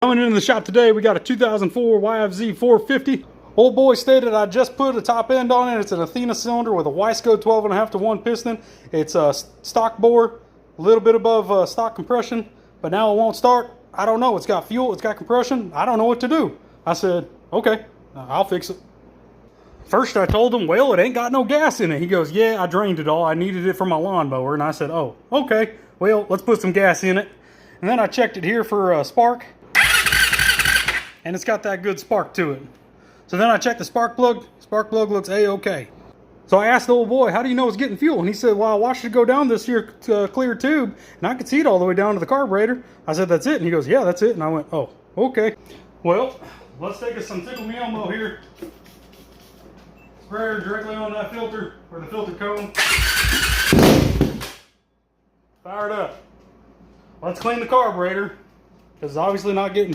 Coming into the shop today, we got a 2004 YFZ 450. Old boy stated I just put a top end on it. It's an Athena cylinder with a Wiseco 12.5 to 1 piston. It's a stock bore, a little bit above stock compression, but now it won't start. I don't know. It's got fuel, it's got compression. I don't know what to do. I said, okay, I'll fix it. First I told him, well, it ain't got no gas in it. He goes, yeah, I drained it all. I needed it for my lawnmower. And I said, oh, okay, well, let's put some gas in it. And then I checked it here for a spark. And it's got that good spark to it. So then I checked the spark plug. Spark plug looks A-okay. So I asked the old boy, how do you know it's getting fuel? And he said, well, I watched it go down this here clear tube, and I could see it all the way down to the carburetor. I said, that's it? And he goes, yeah, that's it. And I went, oh, okay. Well, let's take us some Tickle Me Elmo here. Spray her directly on that filter, or the filter cone. Fire it up. Let's clean the carburetor, because it's obviously not getting